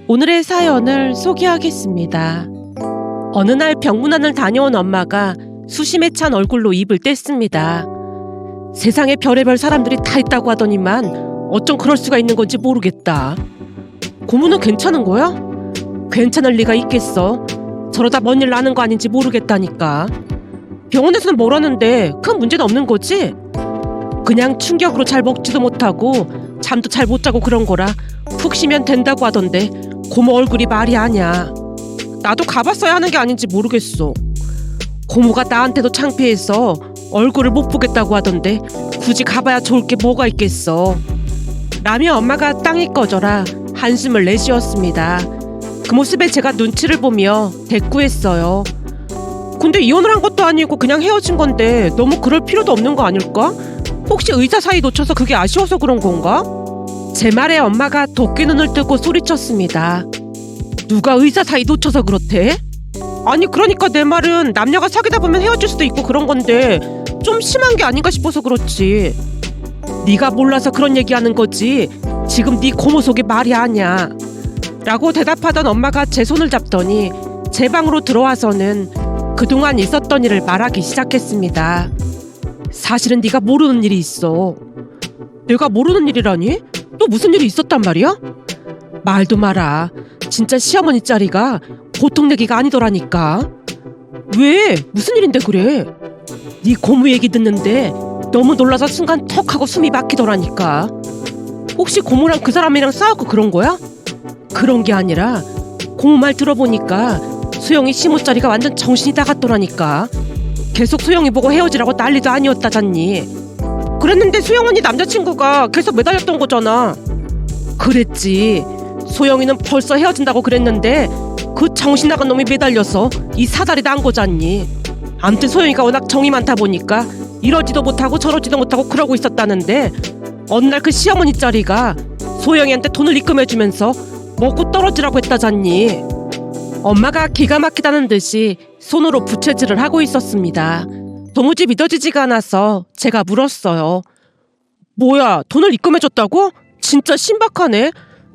오늘의 사연을 소개하겠습니다. 어느 날 병문안을 다녀온 엄마가 수심에 찬 얼굴로 입을 뗐습니다. 세상에 별의별 사람들이 다 있다고 하더니만 어쩜 그럴 수가 있는 건지 모르겠다. 고모는 괜찮은 거야? 괜찮을 리가 있겠어. 저러다 뭔 일 나는 거 아닌지 모르겠다니까. 병원에서는 뭐라는데 큰 문제는 없는 거지? 그냥 충격으로 잘 먹지도 못하고 잠도 잘 못 자고 그런 거라 푹 쉬면 된다고 하던데 고모 얼굴이 말이 아냐. 나도 가봤어야 하는 게 아닌지 모르겠어. 고모가 나한테도 창피해서 얼굴을 못 보겠다고 하던데 굳이 가봐야 좋을 게 뭐가 있겠어. 라며 엄마가 땅이 꺼져라 한숨을 내쉬었습니다. 그 모습에 제가 눈치를 보며 대꾸했어요. 근데 이혼을 한 것도 아니고 그냥 헤어진 건데 너무 그럴 필요도 없는 거 아닐까? 혹시 의사 사이 놓쳐서 그게 아쉬워서 그런 건가? 제 말에 엄마가 도끼 눈을 뜨고 소리쳤습니다. 누가 의사 사이 놓쳐서 그렇대? 아니 그러니까 내 말은 남녀가 사귀다 보면 헤어질 수도 있고 그런 건데 좀 심한 게 아닌가 싶어서 그렇지. 네가 몰라서 그런 얘기하는 거지 지금 네 고모 속에 말이 아냐. 라고 대답하던 엄마가 제 손을 잡더니 제 방으로 들어와서는 그동안 있었던 일을 말하기 시작했습니다. 사실은 네가 모르는 일이 있어. 내가 모르는 일이라니? 또 무슨 일이 있었단 말이야? 말도 마라. 진짜 시어머니 짤이가 보통 얘기가 아니더라니까. 왜? 무슨 일인데 그래? 네 고모 얘기 듣는데 너무 놀라서 순간 턱 하고 숨이 막히더라니까. 혹시 고모랑 그 사람이랑 싸웠고 그런 거야? 그런 게 아니라 고모 말 들어보니까 소영이 시모짜리가 완전 정신이 나갔더라니까. 계속 소영이 보고 헤어지라고 난리도 아니었다잖니. 그랬는데 소영 언니 남자친구가 계속 매달렸던 거잖아. 그랬지. 소영이는 벌써 헤어진다고 그랬는데 그 정신 나간 놈이 매달려서 이 사달이 난 거잖니. 암튼 소영이가 워낙 정이 많다 보니까 이러지도 못하고 저러지도 못하고 그러고 있었다는데 어느 날 그 시어머니 짤이가 소영이한테 돈을 입금해주면서 먹고 떨어지라고 했다잖니. 엄마가 기가 막히다는 듯이 손으로 부채질을 하고 있었습니다. 도무지 믿어지지가 않아서 제가 물었어요. 뭐야, 돈을 입금해줬다고? 진짜 신박하네.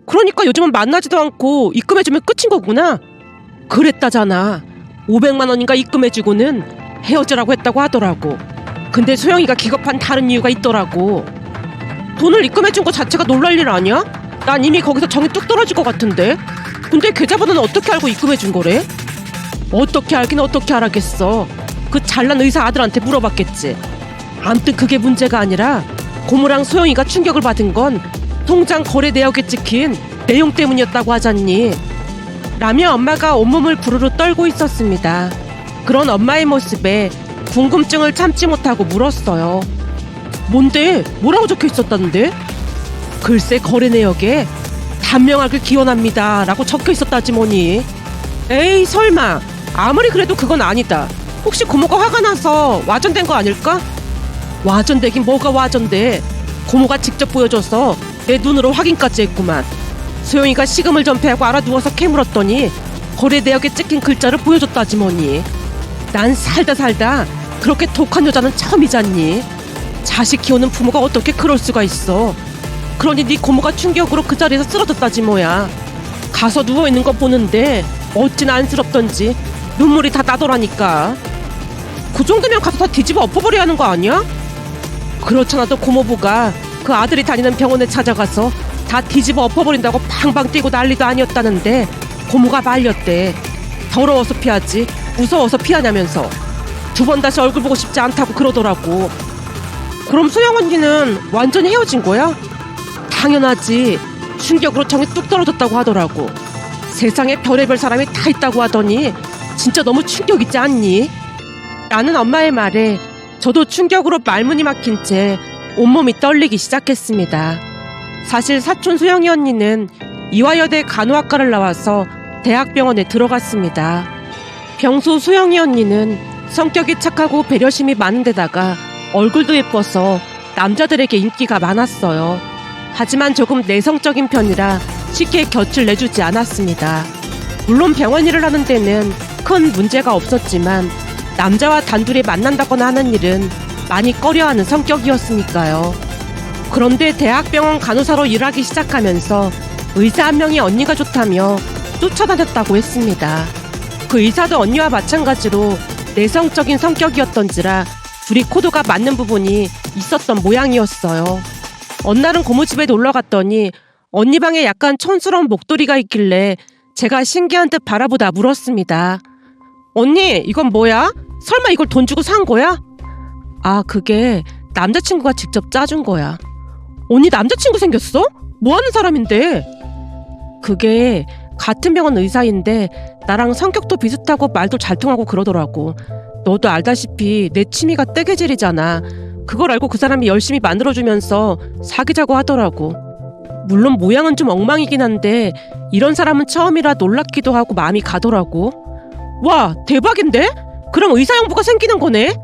그러니까 요즘은 만나지도 않고 입금해주면 끝인 거구나. 그랬다잖아. 500만 원인가 입금해주고는 헤어지라고 했다고 하더라고. 근데 소영이가 기겁한 다른 이유가 있더라고. 돈을 입금해준 거 자체가 놀랄 일 아니야? 난 이미 거기서 정이 뚝 떨어질 것 같은데. 근데 계좌번호는 어떻게 알고 입금해준 거래? 어떻게 알긴 어떻게 알았겠어. 그 잘난 의사 아들한테 물어봤겠지. 암튼 그게 문제가 아니라 고모랑 소영이가 충격을 받은 건 통장 거래 내역에 찍힌 내용 때문이었다고 하잖니. 라며 엄마가 온몸을 부르르 떨고 있었습니다. 그런 엄마의 모습에 궁금증을 참지 못하고 물었어요. 뭔데? 뭐라고 적혀 있었다는데? 글쎄 거래 내역에 단명하길 기원합니다 라고 적혀 있었다지 뭐니. 에이 설마. 아무리 그래도 그건 아니다. 혹시 고모가 화가 나서 와전된 거 아닐까? 와전되긴 뭐가 와전돼. 고모가 직접 보여줘서 내 눈으로 확인까지 했구만. 소영이가 시금을 전폐하고 알아두어서 캐물었더니 거래 내역에 찍힌 글자를 보여줬다지 뭐니. 난 살다 그렇게 독한 여자는 처음이잖니. 자식 키우는 부모가 어떻게 그럴 수가 있어. 그러니 네 고모가 충격으로 그 자리에서 쓰러졌다지 뭐야. 가서 누워있는 거 보는데 어찌나 안쓰럽던지 눈물이 다 나더라니까. 그 정도면 가서 다 뒤집어 엎어버려야 하는 거 아니야? 그렇잖아도 고모부가 그 아들이 다니는 병원에 찾아가서 다 뒤집어 엎어버린다고 팡팡 뛰고 난리도 아니었다는데 고모가 말렸대. 더러워서 피하지 무서워서 피하냐면서. 2번 다시 얼굴 보고 싶지 않다고 그러더라고. 그럼 소영 언니는 완전히 헤어진 거야? 당연하지. 충격으로 정이 뚝 떨어졌다고 하더라고. 세상에 별의별 사람이 다 있다고 하더니 진짜 너무 충격 있지 않니? 라는 엄마의 말에 저도 충격으로 말문이 막힌 채 온몸이 떨리기 시작했습니다. 사실 사촌 소영이 언니는 이화여대 간호학과를 나와서 대학병원에 들어갔습니다. 평소 소영이 언니는 성격이 착하고 배려심이 많은 데다가 얼굴도 예뻐서 남자들에게 인기가 많았어요. 하지만 조금 내성적인 편이라 쉽게 곁을 내주지 않았습니다. 물론 병원 일을 하는 데는 큰 문제가 없었지만 남자와 단둘이 만난다거나 하는 일은 많이 꺼려하는 성격이었으니까요. 그런데 대학병원 간호사로 일하기 시작하면서 의사 한 명이 언니가 좋다며 쫓아다녔다고 했습니다. 그 의사도 언니와 마찬가지로 내성적인 성격이었던지라 둘이 코드가 맞는 부분이 있었던 모양이었어요. 어느 날은 고모집에 놀러 갔더니 언니 방에 약간 촌스러운 목도리가 있길래 제가 신기한 듯 바라보다 물었습니다. 언니, 이건 뭐야? 설마 이걸 돈 주고 산 거야? 아, 그게 남자친구가 직접 짜준 거야. 언니 남자친구 생겼어? 뭐 하는 사람인데? 그게 같은 병원 의사인데 나랑 성격도 비슷하고 말도 잘 통하고 그러더라고. 너도 알다시피 내 취미가 뜨개질이잖아. 그걸 알고 그 사람이 열심히 만들어주면서 사귀자고 하더라고. 물론 모양은 좀 엉망이긴 한데 이런 사람은 처음이라 놀랍기도 하고 마음이 가더라고. 와, 대박인데? 그럼 의사 형부가 생기는 거네?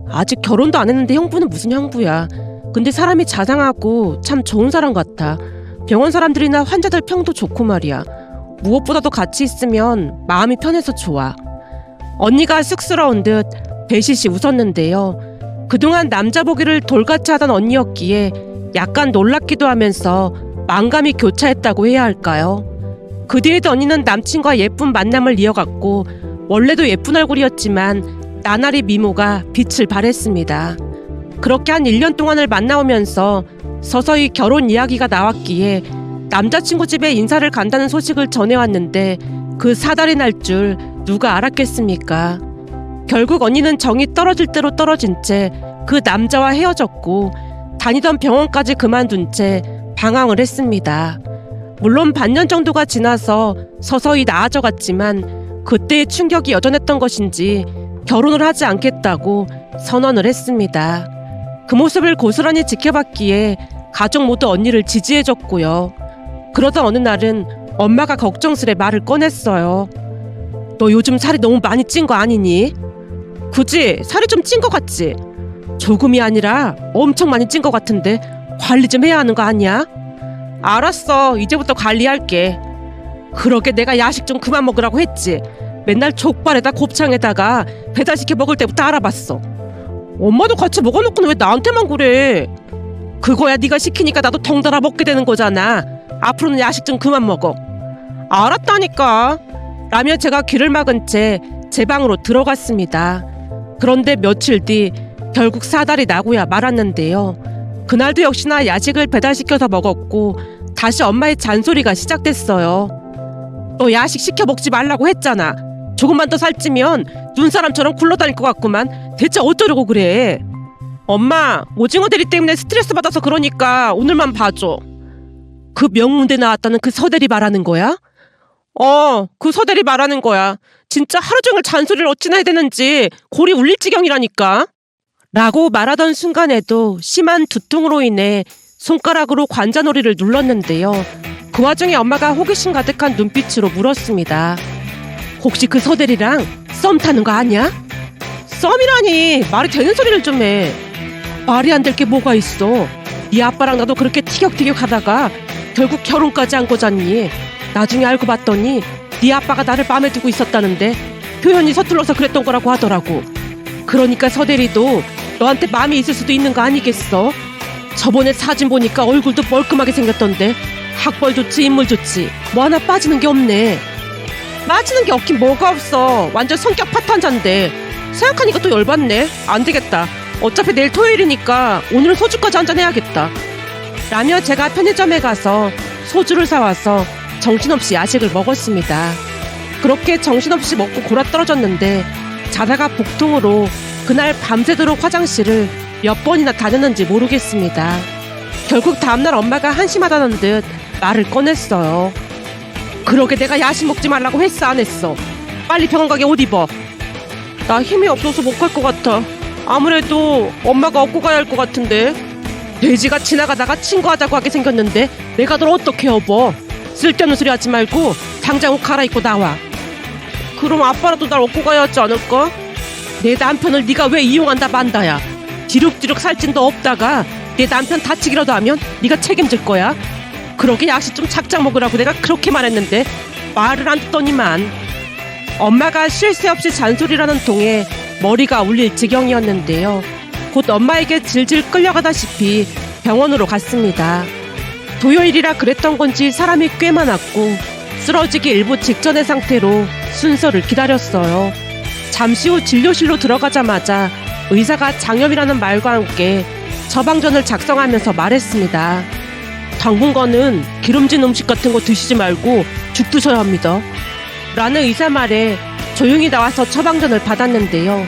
아직 결혼도 안 했는데 형부는 무슨 형부야. 근데 사람이 자상하고 참 좋은 사람 같아. 병원 사람들이나 환자들 평도 좋고 말이야. 무엇보다도 같이 있으면 마음이 편해서 좋아. 언니가 쑥스러운 듯 배시시 웃었는데요. 그동안 남자 보기를 돌같이 하던 언니였기에 약간 놀랍기도 하면서 만감이 교차했다고 해야 할까요? 그 뒤에도 언니는 남친과 예쁜 만남을 이어갔고 원래도 예쁜 얼굴이었지만 나날이 미모가 빛을 발했습니다. 그렇게 한 1년 동안을 만나오면서 서서히 결혼 이야기가 나왔기에 남자친구 집에 인사를 간다는 소식을 전해왔는데 그 사달이 날 줄 누가 알았겠습니까? 결국 언니는 정이 떨어질 대로 떨어진 채 그 남자와 헤어졌고 다니던 병원까지 그만둔 채 방황을 했습니다. 물론 반년 정도가 지나서 서서히 나아져갔지만 그때의 충격이 여전했던 것인지 결혼을 하지 않겠다고 선언을 했습니다. 그 모습을 고스란히 지켜봤기에 가족 모두 언니를 지지해줬고요. 그러던 어느 날은 엄마가 걱정스레 말을 꺼냈어요. 너 요즘 살이 너무 많이 찐 거 아니니? 그지? 살이 좀 찐 거 같지? 조금이 아니라 엄청 많이 찐 거 같은데 관리 좀 해야 하는 거 아니야? 알았어, 이제부터 관리할게. 그러게 내가 야식 좀 그만 먹으라고 했지. 맨날 족발에다 곱창에다가 배달시켜 먹을 때부터 알아봤어. 엄마도 같이 먹어놓고는 왜 나한테만 그래? 그거야 네가 시키니까 나도 덩달아 먹게 되는 거잖아. 앞으로는 야식 좀 그만 먹어. 알았다니까. 라며 제가 귀를 막은 채 제 방으로 들어갔습니다. 그런데 며칠 뒤 결국 사달이 나고야 말았는데요. 그날도 역시나 야식을 배달시켜서 먹었고 다시 엄마의 잔소리가 시작됐어요. 너 야식 시켜 먹지 말라고 했잖아. 조금만 더 살찌면 눈사람처럼 굴러다닐 것 같구만. 대체 어쩌려고 그래? 엄마, 오징어 대리 때문에 스트레스 받아서 그러니까 오늘만 봐줘. 그 명문대 나왔다는 그 서대리 말하는 거야? 그 서대리 말하는 거야. 진짜 하루 종일 잔소리를 어찌나 해야 되는지 골이 울릴 지경이라니까. 라고 말하던 순간에도 심한 두통으로 인해 손가락으로 관자놀이를 눌렀는데요. 그 와중에 엄마가 호기심 가득한 눈빛으로 물었습니다. 혹시 그 서대리랑 썸 타는 거 아니야? 썸이라니, 말이 되는 소리를 좀 해. 말이 안 될 게 뭐가 있어. 네 아빠랑 나도 그렇게 티격태격 하다가 결국 결혼까지 한 거잖니. 나중에 알고 봤더니 네 아빠가 나를 마음에 두고 있었다는데 표현이 서툴러서 그랬던 거라고 하더라고. 그러니까 서대리도 너한테 마음이 있을 수도 있는 거 아니겠어? 저번에 사진 보니까 얼굴도 멀끔하게 생겼던데 학벌 좋지 인물 좋지 뭐 하나 빠지는 게 없네. 빠지는 게 없긴 뭐가 없어. 완전 성격 파탄자인데. 생각하니까 또 열받네. 안 되겠다. 어차피 내일 토요일이니까 오늘은 소주까지 한잔 해야겠다. 라며 제가 편의점에 가서 소주를 사와서 정신없이 야식을 먹었습니다. 그렇게 정신없이 먹고 골아떨어졌는데 자다가 복통으로 그날 밤새도록 화장실을 몇 번이나 다녔는지 모르겠습니다. 결국 다음날 엄마가 한심하다는 듯 말을 꺼냈어요. 그러게 내가 야식 먹지 말라고 했어 안 했어? 빨리 병원 가게 옷 입어. 나 힘이 없어서 못 갈 것 같아. 아무래도 엄마가 업고 가야 할 것 같은데. 돼지가 지나가다가 친구하자고 하게 생겼는데 내가 널 어떻게 업어? 쓸데없는 소리 하지 말고 당장 옷 갈아입고 나와. 그럼 아빠라도 날 업고 가야 하지 않을까? 내 남편을 네가 왜 이용한다 만다야. 뒤룩뒤룩 살찐 너 없다가 내 남편 다치기라도 하면 네가 책임질 거야. 그러게 야식 좀 작작 먹으라고 내가 그렇게 말했는데 말을 안 듣더니만. 엄마가 쉴 새 없이 잔소리라는 통에 머리가 울릴 지경이었는데요. 곧 엄마에게 질질 끌려가다시피 병원으로 갔습니다. 토요일이라 그랬던 건지 사람이 꽤 많았고 쓰러지기 일보 직전의 상태로 순서를 기다렸어요. 잠시 후 진료실로 들어가자마자 의사가 장염이라는 말과 함께 처방전을 작성하면서 말했습니다. 당분간은 기름진 음식 같은 거 드시지 말고 죽 드셔야 합니다. 라는 의사 말에 조용히 나와서 처방전을 받았는데요.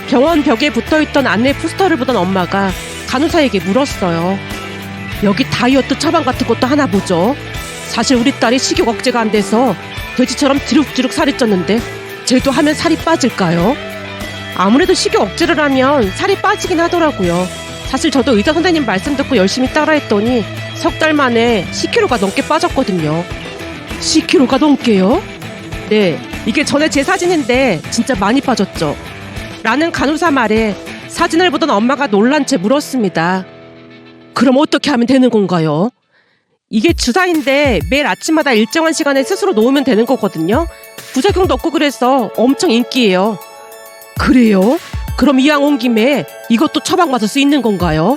병원 벽에 붙어있던 안내 포스터를 보던 엄마가 간호사에게 물었어요. 여기 다이어트 처방 같은 것도 하나 보죠. 사실 우리 딸이 식욕 억제가 안 돼서 돼지처럼 주룩주룩 살이 쪘는데 쟤도 하면 살이 빠질까요? 아무래도 식욕 억제를 하면 살이 빠지긴 하더라고요. 사실 저도 의사 선생님 말씀 듣고 열심히 따라했더니 석 달 만에 10kg가 넘게 빠졌거든요. 10kg가 넘게요? 네, 이게 전에 제 사진인데 진짜 많이 빠졌죠. 라는 간호사 말에 사진을 보던 엄마가 놀란 채 물었습니다. 그럼 어떻게 하면 되는 건가요? 이게 주사인데 매일 아침마다 일정한 시간에 스스로 놓으면 되는 거거든요. 부작용도 없고 그래서 엄청 인기예요. 그래요? 그럼 이왕 온 김에 이것도 처방받을 수 있는 건가요?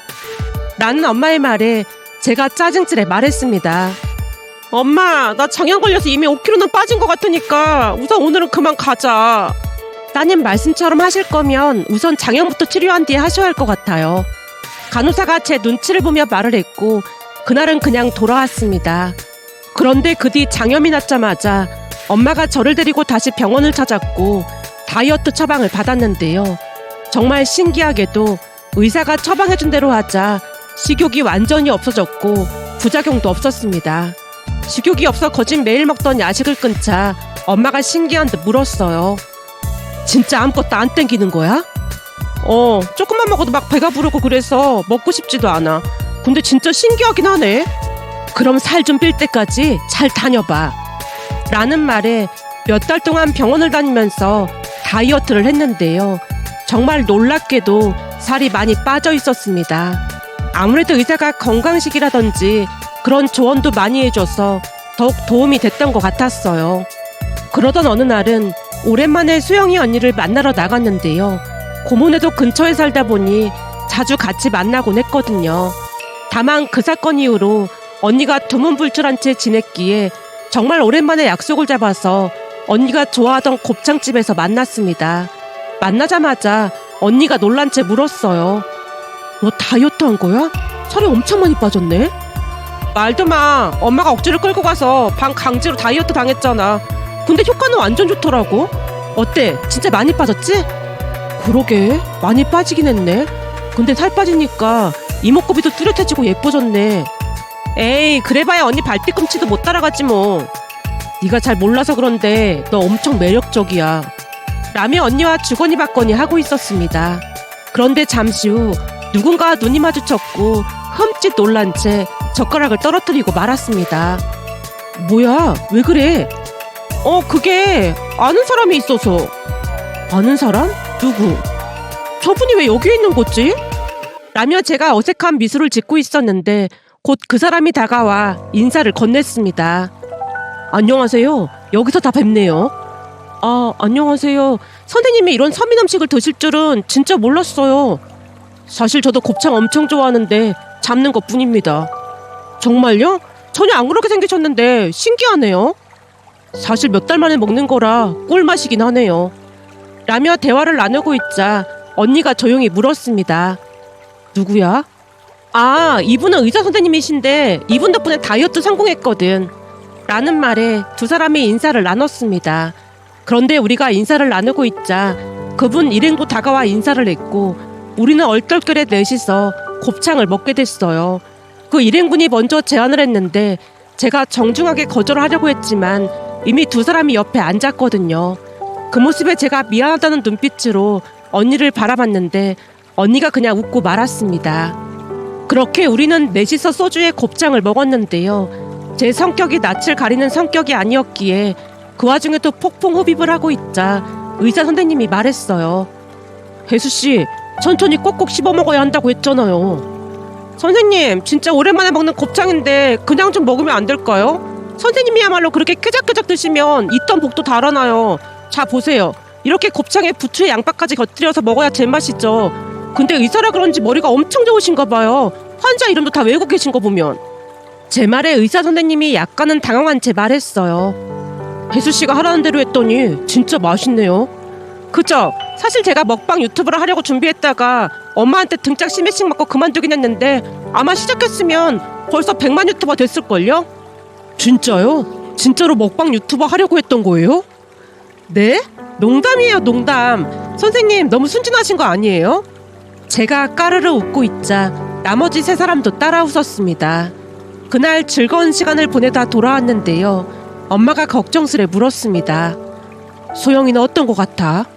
라는 엄마의 말에 제가 짜증질에 말했습니다. 엄마, 나 장염 걸려서 이미 5kg는 빠진 것 같으니까 우선 오늘은 그만 가자. 따님 말씀처럼 하실 거면 우선 장염부터 치료한 뒤에 하셔야 할 것 같아요. 간호사가 제 눈치를 보며 말을 했고 그날은 그냥 돌아왔습니다. 그런데 그 뒤 장염이 났자마자 엄마가 저를 데리고 다시 병원을 찾았고 다이어트 처방을 받았는데요. 정말 신기하게도 의사가 처방해준 대로 하자 식욕이 완전히 없어졌고 부작용도 없었습니다. 식욕이 없어 거짓 매일 먹던 야식을 끊자 엄마가 신기한 듯 물었어요. 진짜 아무것도 안 땡기는 거야? 조금만 먹어도 막 배가 부르고 그래서 먹고 싶지도 않아. 근데 진짜 신기하긴 하네. 그럼 살 좀 뺄 때까지 잘 다녀봐. 라는 말에 몇 달 동안 병원을 다니면서 다이어트를 했는데요. 정말 놀랍게도 살이 많이 빠져 있었습니다. 아무래도 의사가 건강식이라든지 그런 조언도 많이 해줘서 더욱 도움이 됐던 것 같았어요. 그러던 어느 날은 오랜만에 수영이 언니를 만나러 나갔는데요. 고모네도 근처에 살다 보니 자주 같이 만나곤 했거든요. 다만 그 사건 이후로 언니가 두문불출한 채 지냈기에 정말 오랜만에 약속을 잡아서 언니가 좋아하던 곱창집에서 만났습니다. 만나자마자 언니가 놀란 채 물었어요. 너 다이어트 한 거야? 살이 엄청 많이 빠졌네? 말도 마. 엄마가 억지로 끌고 가서 방 강제로 다이어트 당했잖아. 근데 효과는 완전 좋더라고. 어때? 진짜 많이 빠졌지? 그러게 많이 빠지긴 했네. 근데 살 빠지니까 이목구비도 뚜렷해지고 예뻐졌네. 에이, 그래봐야 언니 발뒤꿈치도 못 따라가지 뭐. 네가 잘 몰라서 그런데 너 엄청 매력적이야. 라며 언니와 주거니 받거니 하고 있었습니다. 그런데 잠시 후 누군가 눈이 마주쳤고 흠칫 놀란 채 젓가락을 떨어뜨리고 말았습니다. 뭐야? 왜 그래? 그게 아는 사람이 있어서. 아는 사람? 누구? 저분이 왜 여기 있는 거지? 라며 제가 어색한 미소를 짓고 있었는데 곧 그 사람이 다가와 인사를 건넸습니다. 안녕하세요. 여기서 다 뵙네요. 아, 안녕하세요. 선생님이 이런 서민 음식을 드실 줄은 진짜 몰랐어요. 사실 저도 곱창 엄청 좋아하는데 잡는 것뿐입니다. 정말요? 전혀 안 그렇게 생기셨는데 신기하네요. 사실 몇 달 만에 먹는 거라 꿀맛이긴 하네요. 라며 대화를 나누고 있자 언니가 조용히 물었습니다. 누구야? 아, 이분은 의사 선생님이신데 이분 덕분에 다이어트 성공했거든. 라는 말에 두 사람이 인사를 나눴습니다. 그런데 우리가 인사를 나누고 있자 그분 일행도 다가와 인사를 했고 우리는 얼떨결에 넷이서 곱창을 먹게 됐어요. 그 일행분이 먼저 제안을 했는데 제가 정중하게 거절하려고 했지만 이미 두 사람이 옆에 앉았거든요. 그 모습에 제가 미안하다는 눈빛으로 언니를 바라봤는데 언니가 그냥 웃고 말았습니다. 그렇게 우리는 넷이서 소주에 곱창을 먹었는데요. 제 성격이 낯을 가리는 성격이 아니었기에 그 와중에도 폭풍 흡입을 하고 있자 의사 선생님이 말했어요. 혜수씨, 천천히 꼭꼭 씹어 먹어야 한다고 했잖아요. 선생님, 진짜 오랜만에 먹는 곱창인데 그냥 좀 먹으면 안 될까요? 선생님이야말로 그렇게 쾌작쾌작 드시면 있던 복도 달아나요. 자, 보세요. 이렇게 곱창에 부추에 양파까지 곁들여서 먹어야 제맛이죠. 근데 의사라 그런지 머리가 엄청 좋으신가 봐요. 환자 이름도 다 외우고 계신 거 보면. 제 말에 의사 선생님이 약간은 당황한 채 말했어요. 혜수씨가 하라는 대로 했더니 진짜 맛있네요. 그죠? 사실 제가 먹방 유튜브를 하려고 준비했다가 엄마한테 등짝 심해씩 맞고 그만두긴 했는데 아마 시작했으면 벌써 100만 유튜버 됐을걸요? 진짜요? 진짜로 먹방 유튜버 하려고 했던 거예요? 네? 농담이에요, 농담. 선생님 너무 순진하신 거 아니에요? 제가 까르르 웃고 있자 나머지 세 사람도 따라 웃었습니다. 그날 즐거운 시간을 보내다 돌아왔는데요. 엄마가 걱정스레 물었습니다. 소영이는 어떤 거 같아?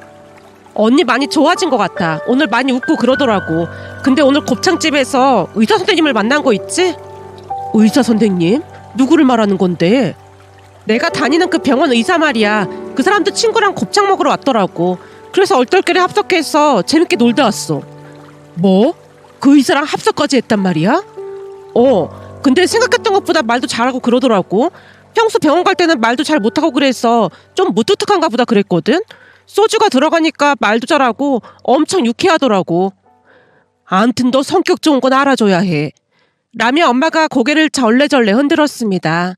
언니 많이 좋아진 것 같아. 오늘 많이 웃고 그러더라고. 근데 오늘 곱창집에서 의사 선생님을 만난 거 있지? 의사 선생님? 누구를 말하는 건데? 내가 다니는 그 병원 의사 말이야. 그 사람도 친구랑 곱창 먹으러 왔더라고. 그래서 얼떨결에 합석해서 재밌게 놀다 왔어. 뭐? 그 의사랑 합석까지 했단 말이야? 근데 생각했던 것보다 말도 잘하고 그러더라고. 평소 병원 갈 때는 말도 잘 못하고 그래서 좀 무뚝뚝한가 보다 그랬거든. 소주가 들어가니까 말도 잘하고 엄청 유쾌하더라고. 아무튼 너 성격 좋은 건 알아줘야 해. 라며 엄마가 고개를 절레절레 흔들었습니다.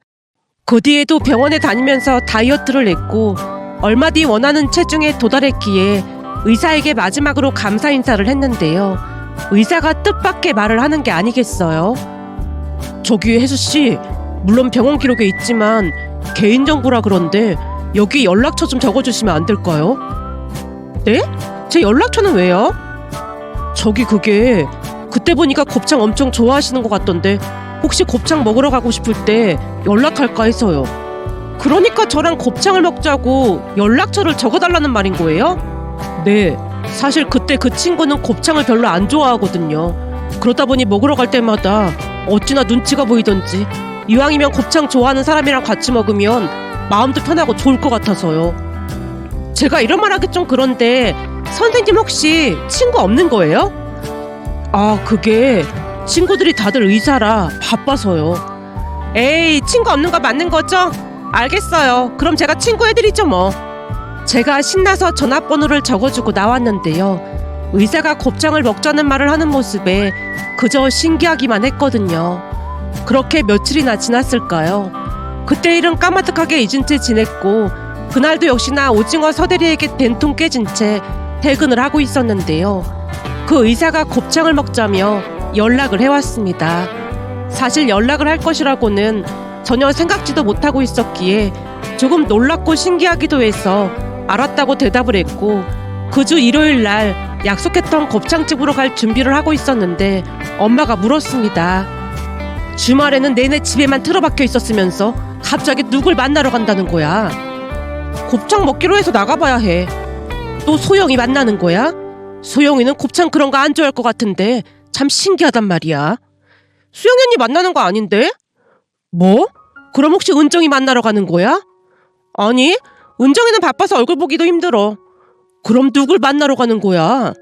그 뒤에도 병원에 다니면서 다이어트를 했고 얼마 뒤 원하는 체중에 도달했기에 의사에게 마지막으로 감사 인사를 했는데요. 의사가 뜻밖의 말을 하는 게 아니겠어요? 저기 혜수씨, 물론 병원 기록에 있지만 개인정보라 그런데 여기 연락처 좀 적어주시면 안 될까요? 네? 제 연락처는 왜요? 저기 그게 그때 보니까 곱창 엄청 좋아하시는 것 같던데 혹시 곱창 먹으러 가고 싶을 때 연락할까 해서요. 그러니까 저랑 곱창을 먹자고 연락처를 적어달라는 말인 거예요? 네, 사실 그때 그 친구는 곱창을 별로 안 좋아하거든요. 그러다 보니 먹으러 갈 때마다 어찌나 눈치가 보이던지 이왕이면 곱창 좋아하는 사람이랑 같이 먹으면 마음도 편하고 좋을 것 같아서요. 제가 이런 말 하기 좀 그런데 선생님 혹시 친구 없는 거예요? 아, 그게 친구들이 다들 의사라 바빠서요. 에이, 친구 없는 거 맞는 거죠? 알겠어요. 그럼 제가 친구 해드리죠 뭐. 제가 신나서 전화번호를 적어주고 나왔는데요. 의사가 곱창을 먹자는 말을 하는 모습에 그저 신기하기만 했거든요. 그렇게 며칠이나 지났을까요? 그때 일은 까마득하게 잊은 채 지냈고 그날도 역시나 오징어 서대리에게 된통 깨진 채 퇴근을 하고 있었는데요. 그 의사가 곱창을 먹자며 연락을 해왔습니다. 사실 연락을 할 것이라고는 전혀 생각지도 못하고 있었기에 조금 놀랍고 신기하기도 해서 알았다고 대답을 했고 그 주 일요일 날 약속했던 곱창집으로 갈 준비를 하고 있었는데 엄마가 물었습니다. 주말에는 내내 집에만 틀어박혀 있었으면서 갑자기 누굴 만나러 간다는 거야? 곱창 먹기로 해서 나가봐야 해. 또 소영이 만나는 거야? 소영이는 곱창 그런 거 안 좋아할 것 같은데 참 신기하단 말이야. 수영이 언니 만나는 거 아닌데? 뭐? 그럼 혹시 은정이 만나러 가는 거야? 아니, 은정이는 바빠서 얼굴 보기도 힘들어. 그럼 누굴 만나러 가는 거야?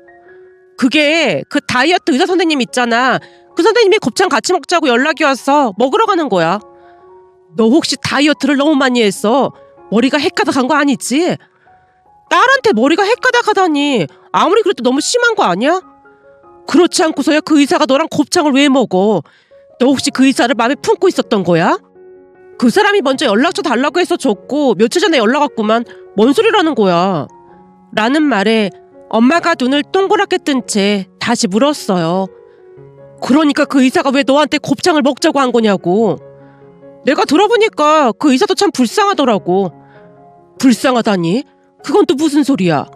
그게 그 다이어트 의사 선생님 있잖아. 그 선생님이 곱창 같이 먹자고 연락이 와서 먹으러 가는 거야. 너 혹시 다이어트를 너무 많이 했어? 머리가 헷가닥한 거 아니지? 딸한테 머리가 헷가닥하다니 아무리 그래도 너무 심한 거 아니야? 그렇지 않고서야 그 의사가 너랑 곱창을 왜 먹어? 너 혹시 그 의사를 마음에 품고 있었던 거야? 그 사람이 먼저 연락처 달라고 해서 줬고 며칠 전에 연락 왔구만. 뭔 소리라는 거야? 라는 말에 엄마가 눈을 동그랗게 뜬 채 다시 물었어요. 그러니까 그 의사가 왜 너한테 곱창을 먹자고 한 거냐고. 내가 들어보니까 그 의사도 참 불쌍하더라고. 불쌍하다니? 그건 또 무슨 소리야?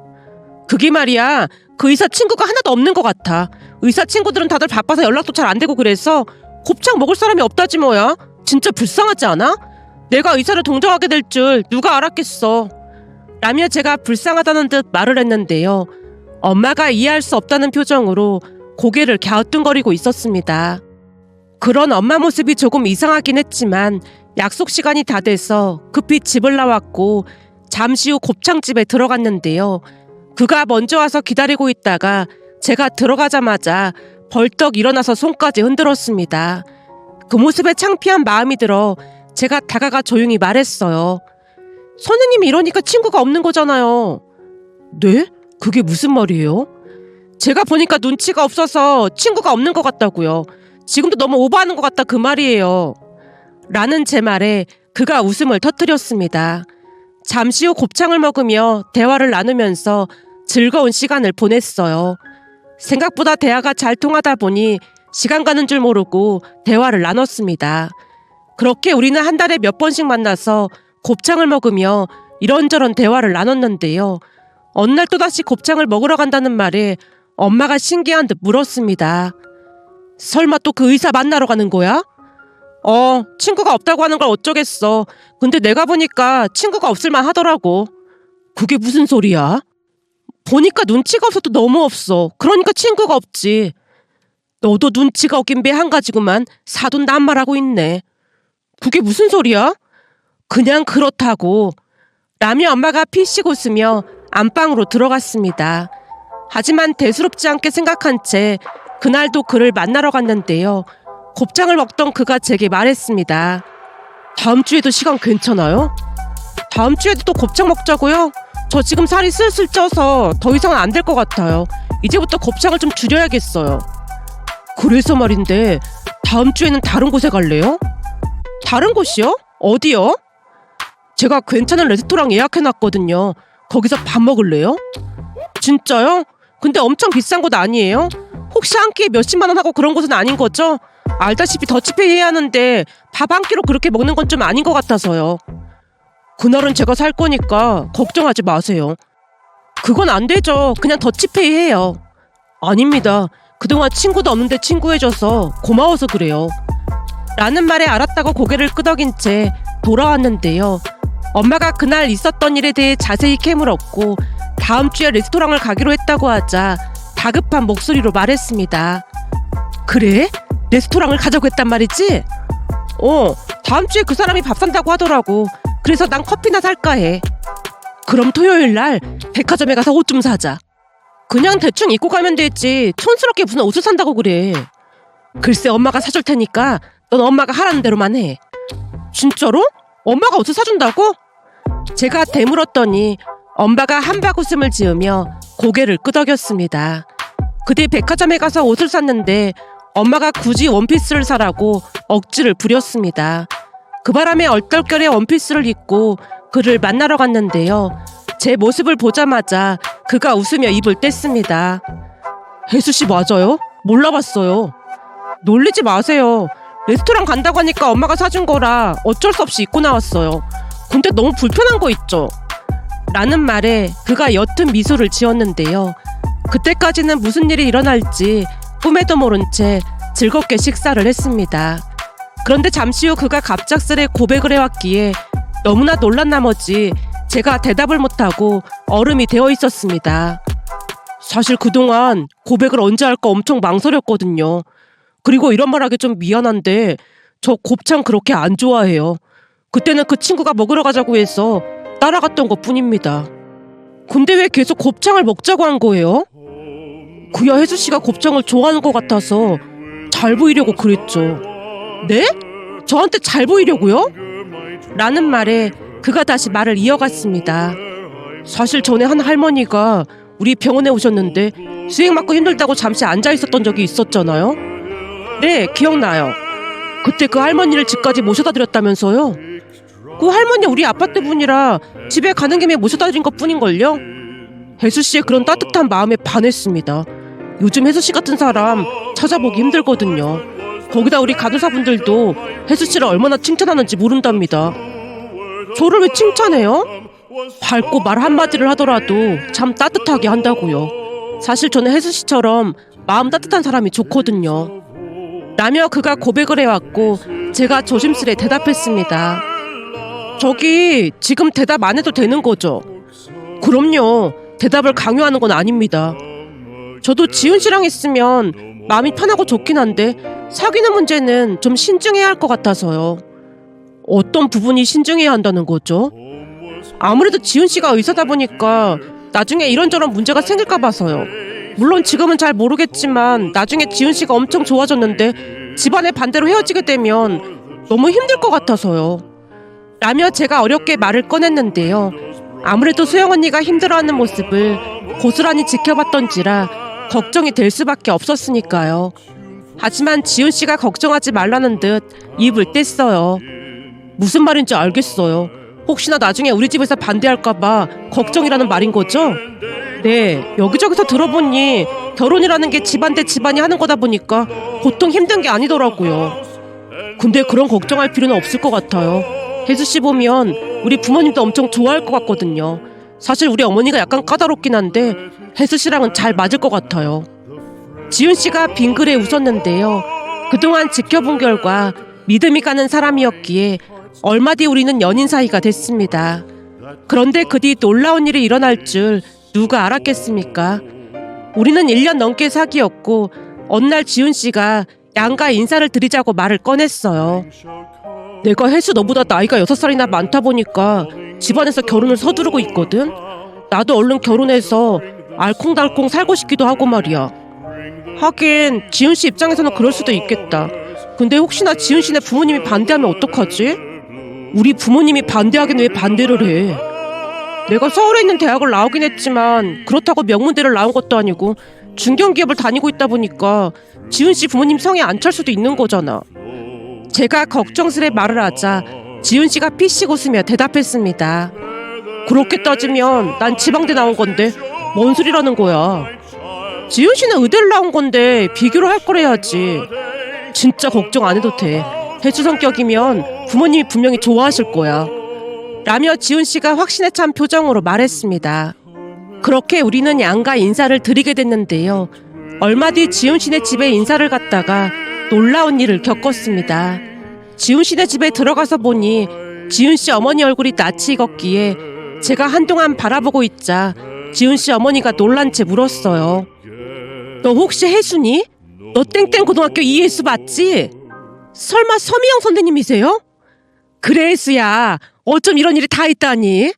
그게 말이야, 그 의사 친구가 하나도 없는 것 같아. 의사 친구들은 다들 바빠서 연락도 잘 안 되고 그래서 곱창 먹을 사람이 없다지 뭐야. 진짜 불쌍하지 않아? 내가 의사를 동정하게 될 줄 누가 알았겠어. 라며 제가 불쌍하다는 듯 말을 했는데요. 엄마가 이해할 수 없다는 표정으로 고개를 갸우뚱거리고 있었습니다. 그런 엄마 모습이 조금 이상하긴 했지만 약속 시간이 다 돼서 급히 집을 나왔고 잠시 후 곱창집에 들어갔는데요. 그가 먼저 와서 기다리고 있다가 제가 들어가자마자 벌떡 일어나서 손까지 흔들었습니다. 그 모습에 창피한 마음이 들어 제가 다가가 조용히 말했어요. 선생님이 이러니까 친구가 없는 거잖아요. 네? 그게 무슨 말이에요? 제가 보니까 눈치가 없어서 친구가 없는 것 같다고요. 지금도 너무 오버하는 것 같다 그 말이에요. 라는 제 말에 그가 웃음을 터뜨렸습니다. 잠시 후 곱창을 먹으며 대화를 나누면서 즐거운 시간을 보냈어요. 생각보다 대화가 잘 통하다 보니 시간 가는 줄 모르고 대화를 나눴습니다. 그렇게 우리는 한 달에 몇 번씩 만나서 곱창을 먹으며 이런저런 대화를 나눴는데요. 어느 날 또다시 곱창을 먹으러 간다는 말에 엄마가 신기한 듯 물었습니다. 설마 또 그 의사 만나러 가는 거야? 친구가 없다고 하는 걸 어쩌겠어. 근데 내가 보니까 친구가 없을만 하더라고. 그게 무슨 소리야? 보니까 눈치가 없어도 너무 없어. 그러니까 친구가 없지. 너도 눈치가 없긴 배 한 가지구만. 사돈 낱말하고 있네. 그게 무슨 소리야? 그냥 그렇다고. 라며 엄마가 피식 웃으며 안방으로 들어갔습니다. 하지만 대수롭지 않게 생각한 채 그날도 그를 만나러 갔는데요. 곱창을 먹던 그가 제게 말했습니다. 다음 주에도 시간 괜찮아요? 다음 주에도 또 곱창 먹자고요? 저 지금 살이 슬슬 쪄서 더 이상은 안 될 것 같아요. 이제부터 곱창을 좀 줄여야겠어요. 그래서 말인데 다음 주에는 다른 곳에 갈래요? 다른 곳이요? 어디요? 제가 괜찮은 레스토랑 예약해놨거든요. 거기서 밥 먹을래요? 진짜요? 근데 엄청 비싼 곳 아니에요? 혹시 한 끼에 몇십만 원 하고 그런 곳은 아닌 거죠? 알다시피 더치페이 해야 하는데 밥 한 끼로 그렇게 먹는 건 좀 아닌 것 같아서요. 그날은 제가 살 거니까 걱정하지 마세요. 그건 안 되죠. 그냥 더치페이 해요. 아닙니다. 그동안 친구도 없는데 친구해줘서 고마워서 그래요. 라는 말에 알았다고 고개를 끄덕인 채 돌아왔는데요. 엄마가 그날 있었던 일에 대해 자세히 캐물었고 다음 주에 레스토랑을 가기로 했다고 하자 다급한 목소리로 말했습니다. 그래? 레스토랑을 가자고 했단 말이지? 다음 주에 그 사람이 밥 산다고 하더라고. 그래서 난 커피나 살까 해. 그럼 토요일 날 백화점에 가서 옷 좀 사자. 그냥 대충 입고 가면 되지. 촌스럽게 무슨 옷을 산다고 그래. 글쎄 엄마가 사줄 테니까 넌 엄마가 하라는 대로만 해. 진짜로? 엄마가 옷을 사준다고? 제가 되물었더니 엄마가 한박웃음을 지으며 고개를 끄덕였습니다. 그때 백화점에 가서 옷을 샀는데 엄마가 굳이 원피스를 사라고 억지를 부렸습니다. 그 바람에 얼떨결에 원피스를 입고 그를 만나러 갔는데요. 제 모습을 보자마자 그가 웃으며 입을 뗐습니다. 혜수씨 맞아요? 몰라봤어요. 놀리지 마세요. 레스토랑 간다고 하니까 엄마가 사준 거라 어쩔 수 없이 입고 나왔어요. 근데 너무 불편한 거 있죠? 라는 말에 그가 옅은 미소를 지었는데요. 그때까지는 무슨 일이 일어날지 꿈에도 모른 채 즐겁게 식사를 했습니다. 그런데 잠시 후 그가 갑작스레 고백을 해왔기에 너무나 놀란 나머지 제가 대답을 못하고 얼음이 되어 있었습니다. 사실 그동안 고백을 언제 할까 엄청 망설였거든요. 그리고 이런 말 하기 좀 미안한데 저 곱창 그렇게 안 좋아해요. 그때는 그 친구가 먹으러 가자고 해서 따라갔던 것 뿐입니다. 근데 왜 계속 곱창을 먹자고 한 거예요? 그야 혜수씨가 곱창을 좋아하는 것 같아서 잘 보이려고 그랬죠. 네? 저한테 잘 보이려고요? 라는 말에 그가 다시 말을 이어갔습니다. 사실 전에 한 할머니가 우리 병원에 오셨는데 수액 맞고 힘들다고 잠시 앉아 있었던 적이 있었잖아요. 네, 기억나요. 그때 그 할머니를 집까지 모셔다 드렸다면서요? 그 할머니 우리 아파트 분이라 집에 가는 김에 모셔다 드린 것 뿐인걸요? 혜수씨의 그런 따뜻한 마음에 반했습니다. 요즘 혜수씨 같은 사람 찾아보기 힘들거든요. 거기다 우리 간호사분들도 혜수씨를 얼마나 칭찬하는지 모른답니다. 저를 왜 칭찬해요? 밝고 말 한마디를 하더라도 참 따뜻하게 한다고요. 사실 저는 혜수씨처럼 마음 따뜻한 사람이 좋거든요. 라며 그가 고백을 해왔고 제가 조심스레 대답했습니다. 저기 지금 대답 안 해도 되는 거죠? 그럼요. 대답을 강요하는 건 아닙니다. 저도 지훈씨랑 있으면 마음이 편하고 좋긴 한데 사귀는 문제는 좀 신중해야 할 것 같아서요. 어떤 부분이 신중해야 한다는 거죠? 아무래도 지훈씨가 의사다 보니까 나중에 이런저런 문제가 생길까 봐서요. 물론 지금은 잘 모르겠지만 나중에 지훈씨가 엄청 좋아졌는데 집안의 반대로 헤어지게 되면 너무 힘들 것 같아서요. 라며 제가 어렵게 말을 꺼냈는데요. 아무래도 수영 언니가 힘들어하는 모습을 고스란히 지켜봤던지라 걱정이 될 수밖에 없었으니까요. 하지만 지훈씨가 걱정하지 말라는 듯 입을 뗐어요. 무슨 말인지 알겠어요. 혹시나 나중에 우리 집에서 반대할까봐 걱정이라는 말인 거죠? 네, 여기저기서 들어보니 결혼이라는 게 집안 대 집안이 하는 거다 보니까 보통 힘든 게 아니더라고요. 근데 그런 걱정할 필요는 없을 것 같아요. 혜수 씨 보면 우리 부모님도 엄청 좋아할 것 같거든요. 사실 우리 어머니가 약간 까다롭긴 한데 혜수 씨랑은 잘 맞을 것 같아요. 지훈 씨가 빙그레 웃었는데요. 그동안 지켜본 결과 믿음이 가는 사람이었기에 얼마 뒤 우리는 연인 사이가 됐습니다. 그런데 그 뒤 놀라운 일이 일어날 줄 누가 알았겠습니까? 우리는 1년 넘게 사귀었고 어느 날 지훈 씨가 양가 인사를 드리자고 말을 꺼냈어요. 내가 혜수 너보다 나이가 6살이나 많다 보니까 집안에서 결혼을 서두르고 있거든. 나도 얼른 결혼해서 알콩달콩 살고 싶기도 하고 말이야. 하긴 지훈 씨 입장에서는 그럴 수도 있겠다. 근데 혹시나 지훈 씨네 부모님이 반대하면 어떡하지? 우리 부모님이 반대하긴 왜 반대를 해? 내가 서울에 있는 대학을 나오긴 했지만 그렇다고 명문대를 나온 것도 아니고 중견기업을 다니고 있다 보니까 지훈 씨 부모님 성에 안 찰 수도 있는 거잖아. 제가 걱정스레 말을 하자 지훈 씨가 피식 웃으며 대답했습니다. 그렇게 따지면 난 지방대 나온 건데 뭔 소리라는 거야. 지훈 씨는 의대를 나온 건데 비교를 할 거래야지. 진짜 걱정 안 해도 돼. 혜수 성격이면 부모님이 분명히 좋아하실 거야. 라며 지훈 씨가 확신에 찬 표정으로 말했습니다. 그렇게 우리는 양가 인사를 드리게 됐는데요. 얼마 뒤 지훈 씨네 집에 인사를 갔다가 놀라운 일을 겪었습니다. 지훈 씨네 집에 들어가서 보니 지훈 씨 어머니 얼굴이 낯이 익었기에 제가 한동안 바라보고 있자 지훈 씨 어머니가 놀란 채 물었어요. 너 혹시 혜수니? 너 땡땡 고등학교 이혜수 맞지? 설마 서미영 선생님이세요? 그래 혜수야. 어쩜 이런 일이 다 있다니?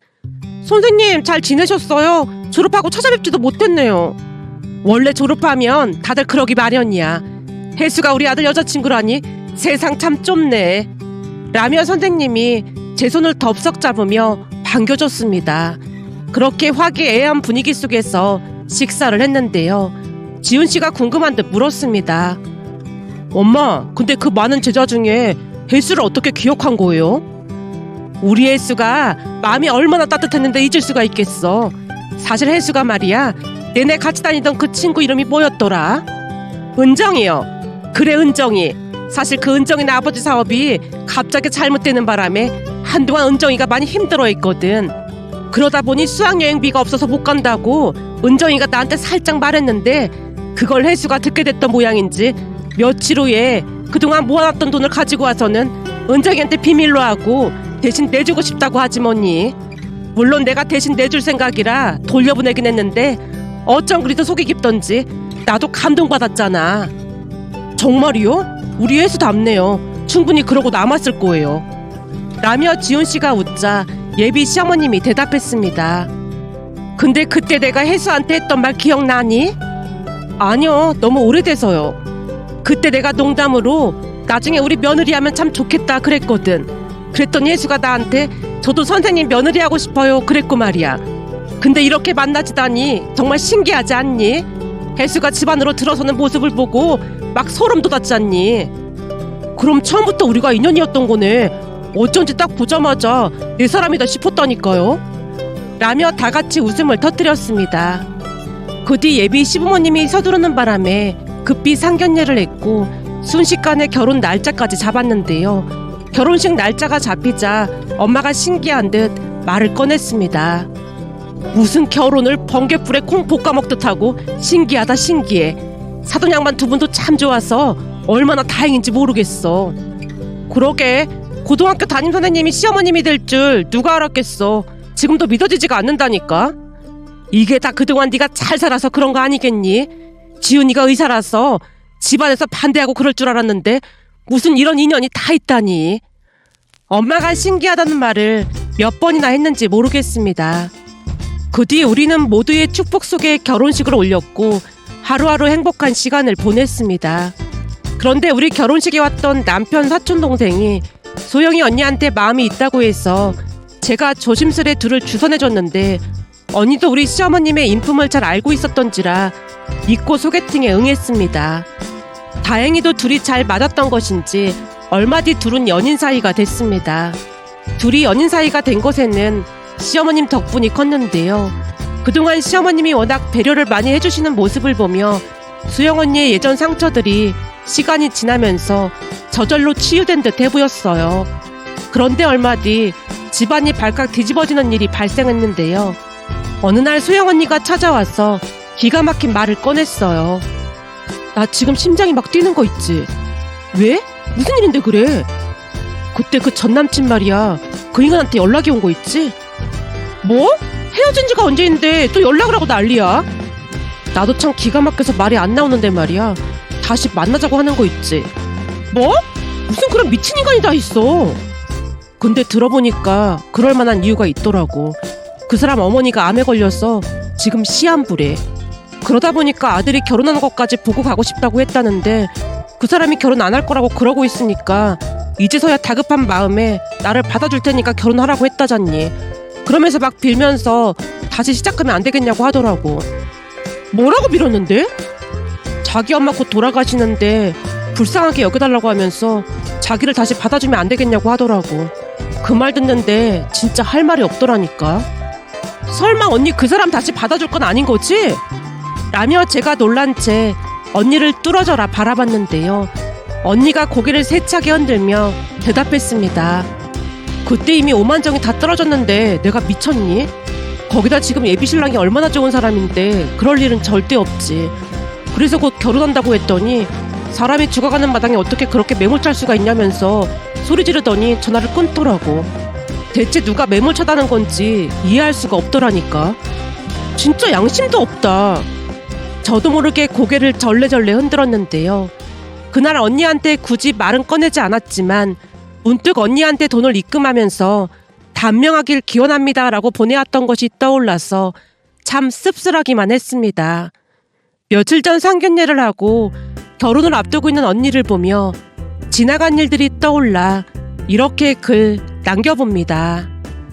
선생님 잘 지내셨어요? 졸업하고 찾아뵙지도 못했네요. 원래 졸업하면 다들 그러기 마련이야. 혜수가 우리 아들 여자친구라니 세상 참 좁네. 라며 선생님이 제 손을 덥석 잡으며 반겨줬습니다. 그렇게 화기애애한 분위기 속에서 식사를 했는데요. 지훈 씨가 궁금한 듯 물었습니다. 엄마, 근데 그 많은 제자 중에 혜수를 어떻게 기억한 거예요? 우리 혜수가 마음이 얼마나 따뜻했는데 잊을 수가 있겠어. 사실 혜수가 말이야, 내내 같이 다니던 그 친구 이름이 뭐였더라? 은정이요. 그래, 은정이. 사실 그 은정이네 아버지 사업이 갑자기 잘못되는 바람에 한동안 은정이가 많이 힘들어했거든. 그러다 보니 수학여행비가 없어서 못 간다고 은정이가 나한테 살짝 말했는데 그걸 혜수가 듣게 됐던 모양인지 며칠 후에 그동안 모아놨던 돈을 가지고 와서는 은정이한테 비밀로 하고 대신 내주고 싶다고 하지 뭐니. 물론 내가 대신 내줄 생각이라 돌려보내긴 했는데 어쩜 그리 도 속이 깊던지 나도 감동받았잖아. 정말이요? 우리 혜수답네요. 충분히 그러고 남았을 거예요. 라며 지훈 씨가 웃자 예비 시어머님이 대답했습니다. 근데 그때 내가 혜수한테 했던 말 기억나니? 아니요, 너무 오래돼서요. 그때 내가 농담으로 나중에 우리 며느리 하면 참 좋겠다 그랬거든. 그랬더니 혜수가 나한테 저도 선생님 며느리 하고 싶어요 그랬고 말이야. 근데 이렇게 만나지다니 정말 신기하지 않니? 혜수가 집안으로 들어서는 모습을 보고 막 소름 돋았지 않니? 그럼 처음부터 우리가 인연이었던 거네. 어쩐지 딱 보자마자 내 사람이다 싶었다니까요. 라며 다 같이 웃음을 터뜨렸습니다. 그 뒤 예비 시부모님이 서두르는 바람에 급히 상견례를 했고 순식간에 결혼 날짜까지 잡았는데요. 결혼식 날짜가 잡히자 엄마가 신기한 듯 말을 꺼냈습니다. 무슨 결혼을 번갯불에 콩 볶아먹듯 하고 신기하다 신기해. 사돈양반 두 분도 참 좋아서 얼마나 다행인지 모르겠어. 그러게 고등학교 담임선생님이 시어머님이 될 줄 누가 알았겠어. 지금도 믿어지지가 않는다니까. 이게 다 그동안 네가 잘 살아서 그런 거 아니겠니? 지훈이가 의사라서 집안에서 반대하고 그럴 줄 알았는데 무슨 이런 인연이 다 있다니. 엄마가 신기하다는 말을 몇 번이나 했는지 모르겠습니다. 그 뒤 우리는 모두의 축복 속에 결혼식을 올렸고 하루하루 행복한 시간을 보냈습니다. 그런데 우리 결혼식에 왔던 남편 사촌동생이 소영이 언니한테 마음이 있다고 해서 제가 조심스레 둘을 주선해줬는데 언니도 우리 시어머님의 인품을 잘 알고 있었던지라 믿고 소개팅에 응했습니다. 다행히도 둘이 잘 맞았던 것인지 얼마 뒤 둘은 연인 사이가 됐습니다. 둘이 연인 사이가 된 것에는 시어머님 덕분이 컸는데요. 그동안 시어머님이 워낙 배려를 많이 해주시는 모습을 보며 수영 언니의 예전 상처들이 시간이 지나면서 저절로 치유된 듯해 보였어요. 그런데 얼마 뒤 집안이 발칵 뒤집어지는 일이 발생했는데요. 어느 날 수영 언니가 찾아와서 기가 막힌 말을 꺼냈어요. 나 지금 심장이 막 뛰는 거 있지? 왜? 무슨 일인데 그래? 그때 그 전남친 말이야. 그 인간한테 연락이 온 거 있지? 뭐? 헤어진 지가 언제인데 또 연락을 하고 난리야? 나도 참 기가 막혀서 말이 안 나오는데 말이야. 다시 만나자고 하는 거 있지? 뭐? 무슨 그런 미친 인간이 다 있어. 근데 들어보니까 그럴 만한 이유가 있더라고. 그 사람 어머니가 암에 걸려서 지금 시한부래. 그러다 보니까 아들이 결혼하는 것까지 보고 가고 싶다고 했다는데 그 사람이 결혼 안 할 거라고 그러고 있으니까 이제서야 다급한 마음에 나를 받아줄 테니까 결혼하라고 했다잖니. 그러면서 막 빌면서 다시 시작하면 안 되겠냐고 하더라고. 뭐라고 빌었는데? 자기 엄마 곧 돌아가시는데 불쌍하게 여겨달라고 하면서 자기를 다시 받아주면 안 되겠냐고 하더라고. 그 말 듣는데 진짜 할 말이 없더라니까. 설마 언니 그 사람 다시 받아줄 건 아닌 거지? 라며 제가 놀란 채 언니를 뚫어져라 바라봤는데요. 언니가 고개를 세차게 흔들며 대답했습니다. 그때 이미 오만정이 다 떨어졌는데 내가 미쳤니? 거기다 지금 예비신랑이 얼마나 좋은 사람인데 그럴 일은 절대 없지. 그래서 곧 결혼한다고 했더니 사람이 죽어가는 마당에 어떻게 그렇게 매몰찰 수가 있냐면서 소리 지르더니 전화를 끊더라고. 대체 누가 매몰차다는 건지 이해할 수가 없더라니까. 진짜 양심도 없다. 저도 모르게 고개를 절레절레 흔들었는데요. 그날 언니한테 굳이 말은 꺼내지 않았지만 문득 언니한테 돈을 입금하면서 단명하길 기원합니다 라고 보내왔던 것이 떠올라서 참 씁쓸하기만 했습니다. 며칠 전 상견례를 하고 결혼을 앞두고 있는 언니를 보며 지나간 일들이 떠올라 이렇게 글 남겨봅니다.